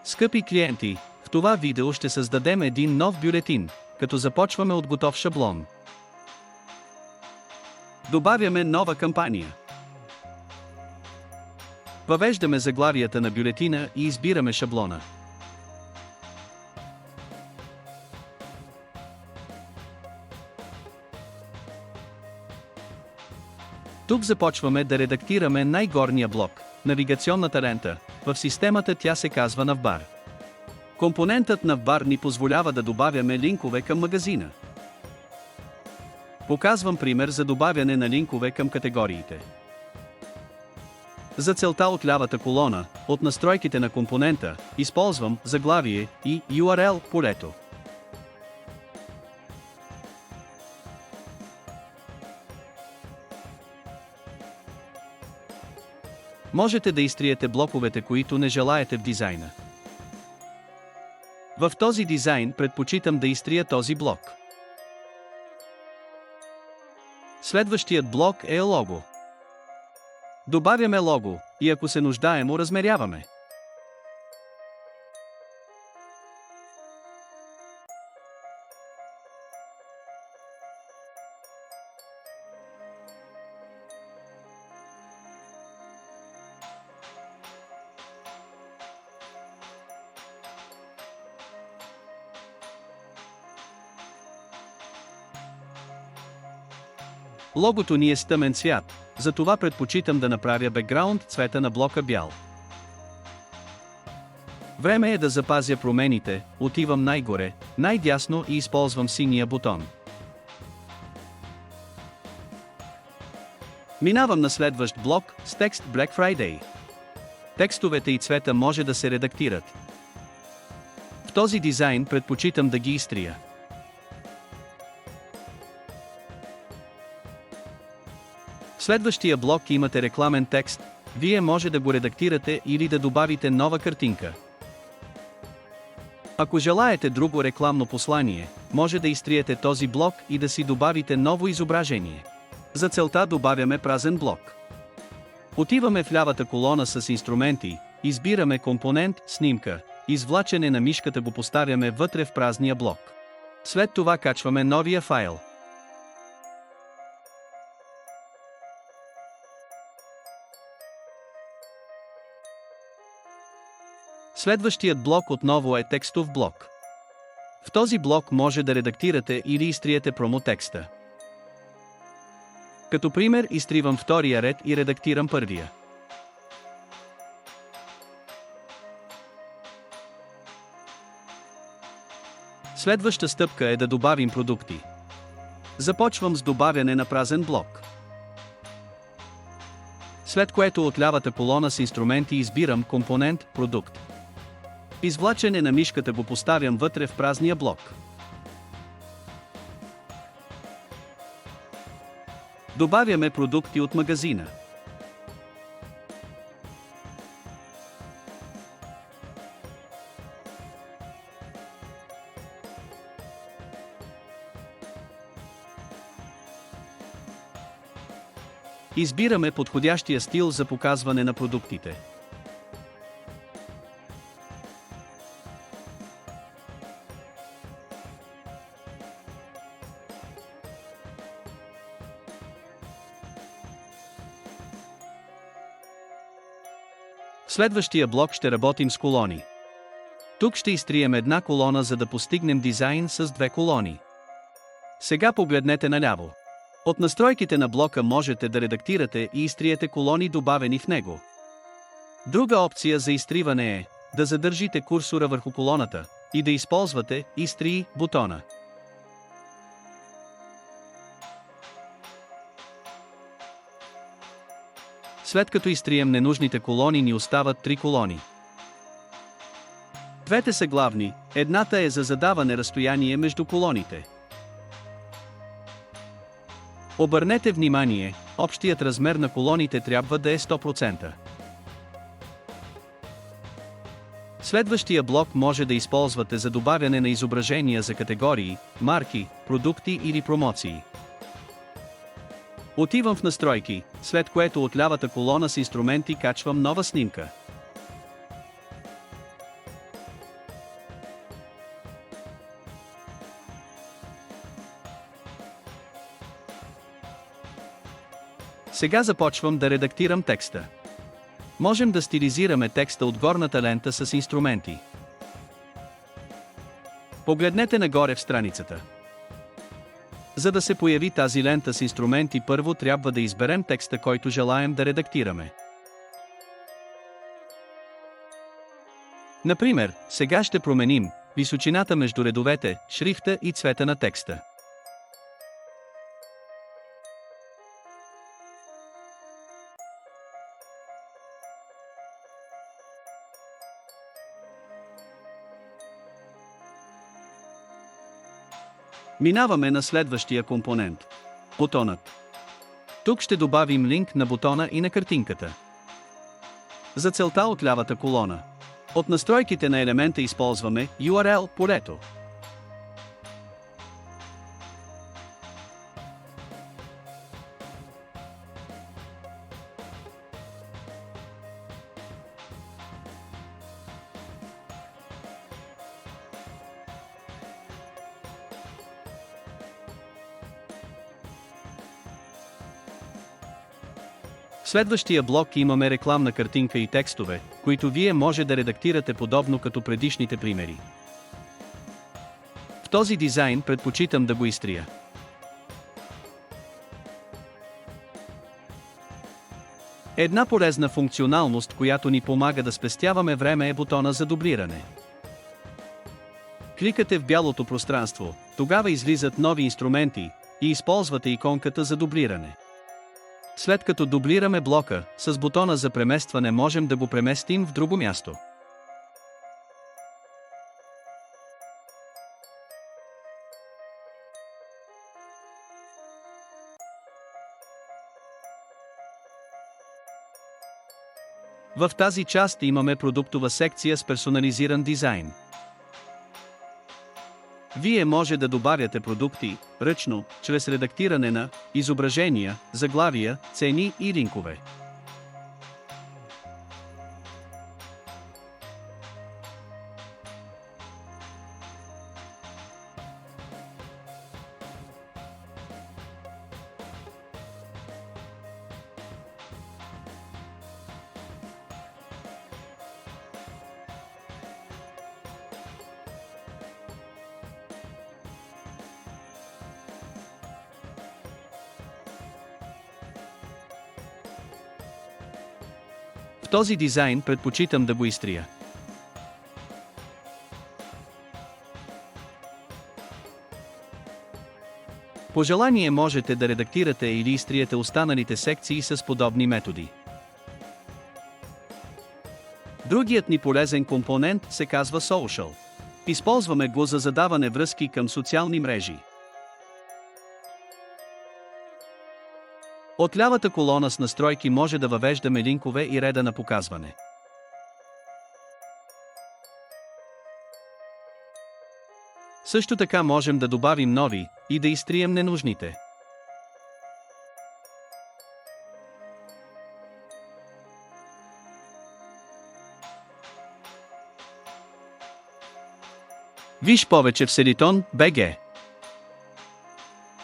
Скъпи клиенти, в това видео ще създадем един нов бюлетин, като започваме от готов шаблон. Добавяме нова кампания. Въвеждаме заглавията на бюлетина и избираме шаблона. Тук започваме да редактираме най-горния блок, навигационната лента. В системата тя се казва Navbar. Компонентът Navbar ни позволява да добавяме линкове към магазина. Показвам пример за добавяне на линкове към категориите. За целта от лявата колона, от настройките на компонента, използвам заглавие и URL полето. Можете да изтриете блоковете, които не желаете в дизайна. В този дизайн предпочитам да изтрия този блок. Следващият блок е лого. Добавяме лого и ако се нуждаем, оразмеряваме. Логото ни е с тъмен цвят, затова предпочитам да направя бекграунд цвета на блока бял. Време е да запазя промените, отивам най-горе, най-дясно и използвам синия бутон. Минавам на следващ блок с текст Black Friday. Текстовете и цвета може да се редактират. В този дизайн предпочитам да ги изтрия. В следващия блок имате рекламен текст, вие може да го редактирате или да добавите нова картинка. Ако желаете друго рекламно послание, може да изтриете този блок и да си добавите ново изображение. За целта добавяме празен блок. Отиваме в лявата колона с инструменти, избираме компонент снимка, извлачене на мишката го поставяме вътре в празния блок. След това качваме новия файл. Следващият блок отново е текстов блок. В този блок може да редактирате или изтриете промотекста. Като пример изтривам втория ред и редактирам първия. Следваща стъпка е да добавим продукти. Започвам с добавяне на празен блок. След което от лявата колона с инструменти избирам компонент продукт. Извлачене на мишката го поставям вътре в празния блок. Добавяме продукти от магазина. Избираме подходящия стил за показване на продуктите. В следващия блок ще работим с колони. Тук ще изтрием една колона, за да постигнем дизайн с две колони. Сега погледнете наляво. От настройките на блока можете да редактирате и изтриете колони, добавени в него. Друга опция за изтриване е да задържите курсора върху колоната и да използвате изтрий бутона. След като изтрием ненужните колони, ни остават три колони. Двете са главни, едната е за задаване разстояние между колоните. Обърнете внимание, общият размер на колоните трябва да е 100%. Следващия блок може да използвате за добавяне на изображения за категории, марки, продукти или промоции. Отивам в настройки, след което от лявата колона с инструменти качвам нова снимка. Сега започвам да редактирам текста. Можем да стилизираме текста от горната лента с инструменти. Погледнете нагоре в страницата. За да се появи тази лента с инструменти, първо трябва да изберем текста, който желаем да редактираме. Например, сега ще променим височината между редовете, шрифта и цвета на текста. Минаваме на следващия компонент – бутонът. Тук ще добавим линк на бутона и на картинката. За целта от лявата колона. От настройките на елемента използваме URL полето. В следващия блок имаме рекламна картинка и текстове, които вие може да редактирате подобно като предишните примери. В този дизайн предпочитам да го изтрия. Една полезна функционалност, която ни помага да спестяваме време, е бутона за дублиране. Кликате в бялото пространство, тогава излизат нови инструменти и използвате иконката за дублиране. След като дублираме блока, с бутона за преместване можем да го преместим в друго място. В тази част имаме продуктова секция с персонализиран дизайн. Вие може да добавяте продукти ръчно, чрез редактиране на изображения, заглавия, цени и линкове. В този дизайн предпочитам да го изтрия. По желание можете да редактирате или изтриете останалите секции с подобни методи. Другият ни полезен компонент се казва Social. Използваме го за задаване връзки към социални мрежи. От лявата колона с настройки може да въвеждаме линкове и реда на показване. Също така можем да добавим нови и да изтрием ненужните. Виж повече в Селитон.bg.